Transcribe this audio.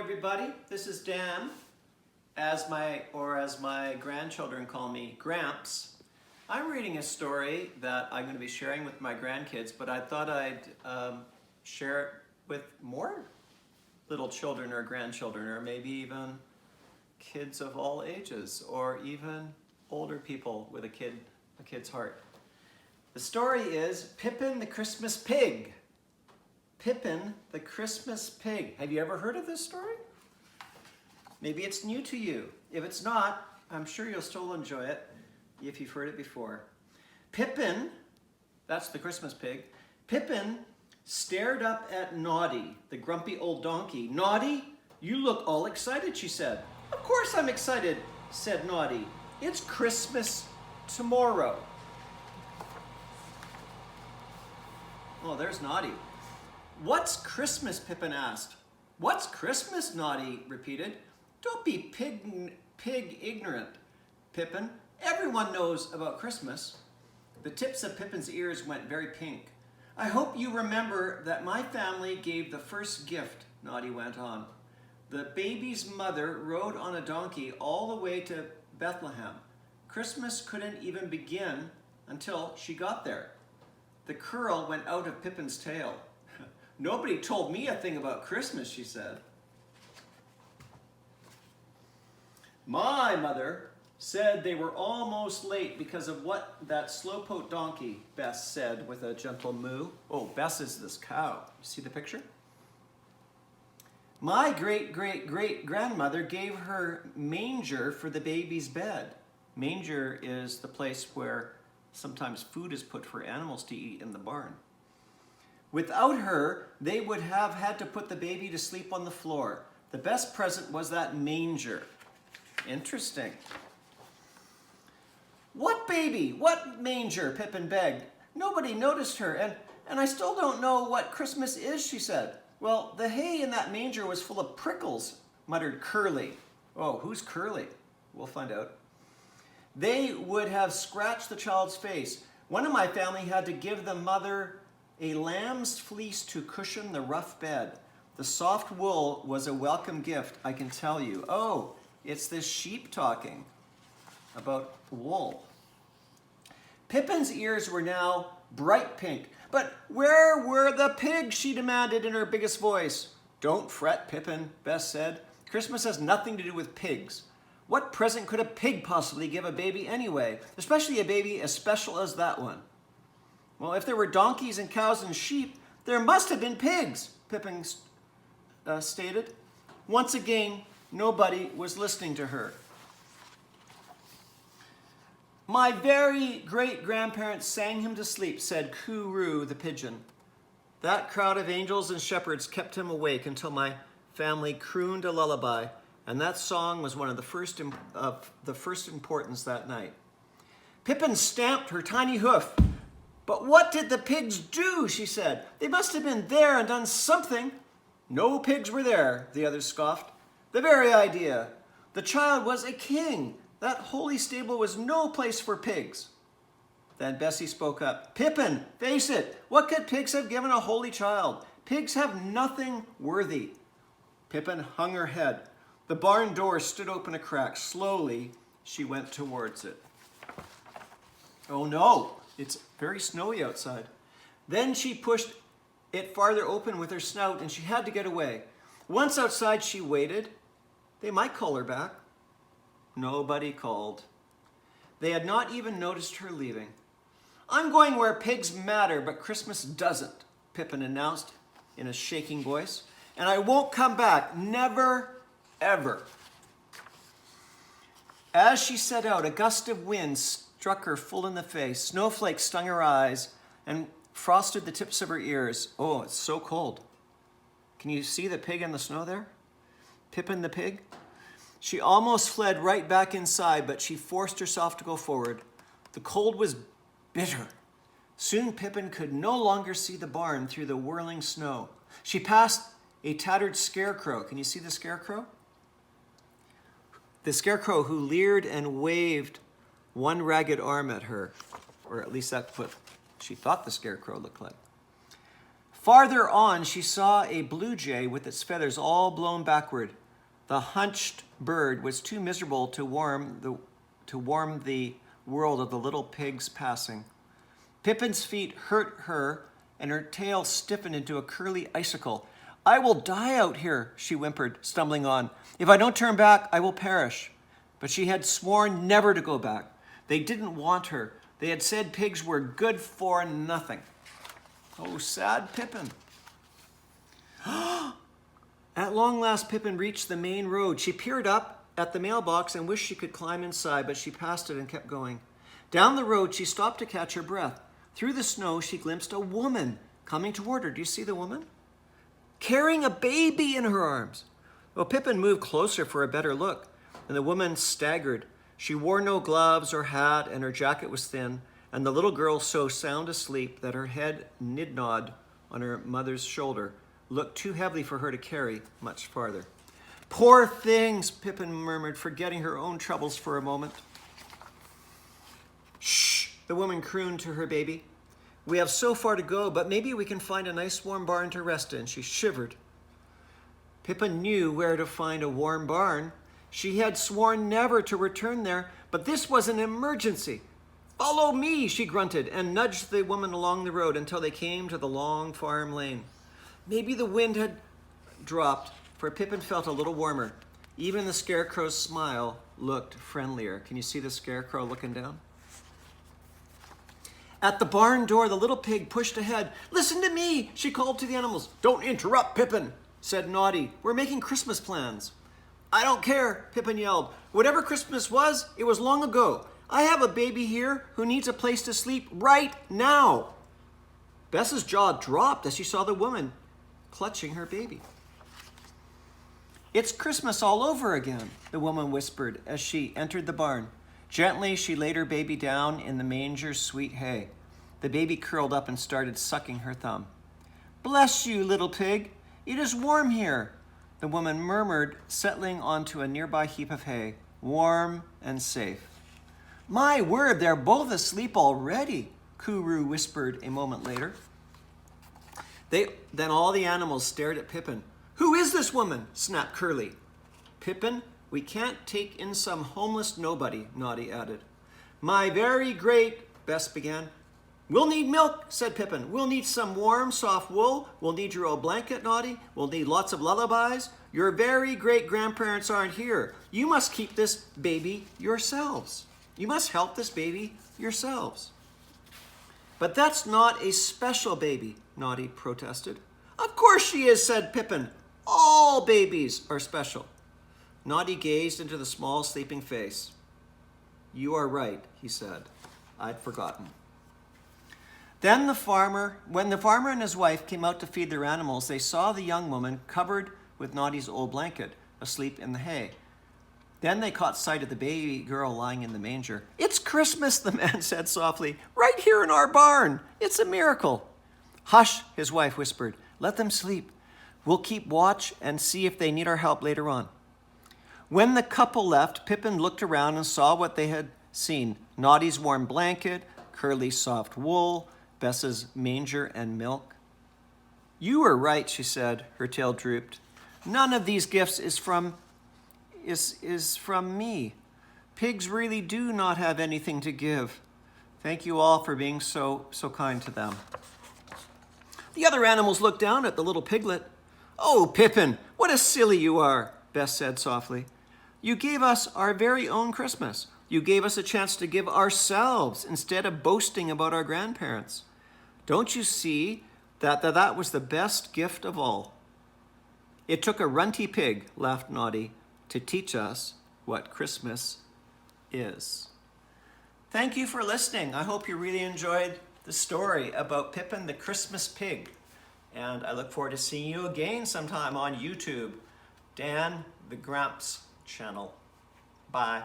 everybody. This is Dan, as my grandchildren call me, Gramps. I'm reading a story that I'm going to be sharing with my grandkids, but I thought I'd share it with more little children or grandchildren, or maybe even kids of all ages, or even older people with a kid's heart. The story is Pippin the Christmas Pig. Pippin the Christmas Pig. Have you ever heard of this story? Maybe it's new to you. If it's not, I'm sure you'll still enjoy it if you've heard it before. Pippin, that's the Christmas pig, Pippin stared up at Naughty, the grumpy old donkey. Naughty, you look all excited, she said. Of course I'm excited, said Naughty. It's Christmas tomorrow. Oh, there's Naughty. What's Christmas? Pippin asked. What's Christmas? Naughty repeated. Don't be pig ignorant, Pippin. Everyone knows about Christmas. The tips of Pippin's ears went very pink. I hope you remember that my family gave the first gift, Naughty went on. The baby's mother rode on a donkey all the way to Bethlehem. Christmas couldn't even begin until she got there. The curl went out of Pippin's tail. Nobody told me a thing about Christmas, she said. My mother said they were almost late because of what that slowpoke donkey, Bess said with a gentle moo. Oh, Bess is this cow. You see the picture? My great-great-great-grandmother gave her manger for the baby's bed. Manger is the place where sometimes food is put for animals to eat in the barn. Without her, they would have had to put the baby to sleep on the floor. The best present was that manger. Interesting. What baby? What manger? Pippin begged. Nobody noticed her, and I still don't know what Christmas is, she said. Well, the hay in that manger was full of prickles, muttered Curly. Oh, who's Curly? We'll find out. They would have scratched the child's face. One of my family had to give the mother a lamb's fleece to cushion the rough bed. The soft wool was a welcome gift, I can tell you. Oh, it's this sheep talking about wool. Pippin's ears were now bright pink. But where were the pigs? She demanded in her biggest voice. Don't fret, Pippin, Bess said. Christmas has nothing to do with pigs. What present could a pig possibly give a baby anyway, especially a baby as special as that one? Well, if there were donkeys and cows and sheep, there must have been pigs, Pippin stated. Once again, nobody was listening to her. My very great-grandparents sang him to sleep, said Coo-roo the pigeon. That crowd of angels and shepherds kept him awake until my family crooned a lullaby, and that song was one of the first importance that night. Pippin stamped her tiny hoof. But what did the pigs do? She said. They must have been there and done something. No pigs were there, the others scoffed. The very idea. The child was a king. That holy stable was no place for pigs. Then Bessie spoke up. Pippin, face it. What could pigs have given a holy child? Pigs have nothing worthy. Pippin hung her head. The barn door stood open a crack. Slowly, she went towards it. Oh no, it's very snowy outside. Then she pushed it farther open with her snout and she had to get away. Once outside, she waited. They might call her back. Nobody called. They had not even noticed her leaving. I'm going where pigs matter, but Christmas doesn't, Pippin announced in a shaking voice. And I won't come back. Never, ever. As she set out, a gust of wind struck her full in the face. Snowflakes stung her eyes and frosted the tips of her ears. Oh, it's so cold. Can you see the pig in the snow there? Pippin the pig? She almost fled right back inside, but she forced herself to go forward. The cold was bitter. Soon Pippin could no longer see the barn through the whirling snow. She passed a tattered scarecrow. Can you see the scarecrow? The scarecrow who leered and waved one ragged arm at her, or at least that's what she thought the scarecrow looked like. Farther on, she saw a blue jay with its feathers all blown backward. The hunched bird was too miserable to warm the world of the little pigs passing. Pippin's feet hurt her, and her tail stiffened into a curly icicle. "I will die out here," she whimpered, stumbling on. "If I don't turn back, I will perish." But she had sworn never to go back. They didn't want her. They had said pigs were good for nothing. Oh, sad Pippin. At long last, Pippin reached the main road. She peered up at the mailbox and wished she could climb inside, but she passed it and kept going. Down the road, she stopped to catch her breath. Through the snow, she glimpsed a woman coming toward her. Do you see the woman? Carrying a baby in her arms. Well, Pippin moved closer for a better look, and the woman staggered. She wore no gloves or hat, and her jacket was thin, and the little girl so sound asleep that her head nidnod on her mother's shoulder looked too heavily for her to carry much farther. "Poor things," Pippin murmured, forgetting her own troubles for a moment. "Shh," the woman crooned to her baby. "We have so far to go, but maybe we can find a nice warm barn to rest in." She shivered. Pippin knew where to find a warm barn. She had sworn never to return there, but this was an emergency. "Follow me," she grunted, and nudged the woman along the road until they came to the long farm lane. Maybe the wind had dropped, for Pippin felt a little warmer. Even the scarecrow's smile looked friendlier. Can you see the scarecrow looking down? At the barn door, the little pig pushed ahead. "Listen to me," she called to the animals. "Don't interrupt, Pippin," said Naughty. "We're making Christmas plans." "I don't care," Pippin yelled. "Whatever Christmas was, it was long ago. I have a baby here who needs a place to sleep right now." Bess's jaw dropped as she saw the woman clutching her baby. "It's Christmas all over again," the woman whispered as she entered the barn. Gently, she laid her baby down in the manger's sweet hay. The baby curled up and started sucking her thumb. "Bless you, little pig. It is warm here," the woman murmured, settling onto a nearby heap of hay. "Warm and safe." "My word, they're both asleep already," Kuru whispered a moment later. Then all the animals stared at Pippin. "Who is this woman?" snapped Curly. "Pippin, we can't take in some homeless nobody," Naughty added. "My very great," Bess began. "We'll need milk," said Pippin. "We'll need some warm, soft wool. We'll need your old blanket, Naughty. We'll need lots of lullabies. Your very great grandparents aren't here. You must keep this baby yourselves. You must help this baby yourselves." "But that's not a special baby," Naughty protested. "Of course she is," said Pippin. "All babies are special." Naughty gazed into the small sleeping face. "You are right," he said. "I'd forgotten." When the farmer and his wife came out to feed their animals, they saw the young woman covered with Naughty's old blanket, asleep in the hay. Then they caught sight of the baby girl lying in the manger. "It's Christmas," the man said softly, "right here in our barn. It's a miracle." "Hush," his wife whispered. "Let them sleep. We'll keep watch and see if they need our help later on." When the couple left, Pippin looked around and saw what they had seen. Naughty's warm blanket, Curly's soft wool, Bess's manger and milk. "You were right," she said, her tail drooped. "None of these gifts is from me. Pigs really do not have anything to give. Thank you all for being so kind to them." The other animals looked down at the little piglet. "Oh, Pippin, what a silly you are," Bess said softly. "You gave us our very own Christmas. You gave us a chance to give ourselves instead of boasting about our grandparents. Don't you see that was the best gift of all?" "It took a runty pig," laughed Naughty, "to teach us what Christmas is." Thank you for listening. I hope you really enjoyed the story about Pippin the Christmas pig. And I look forward to seeing you again sometime on YouTube. Dan the Gramps channel. Bye.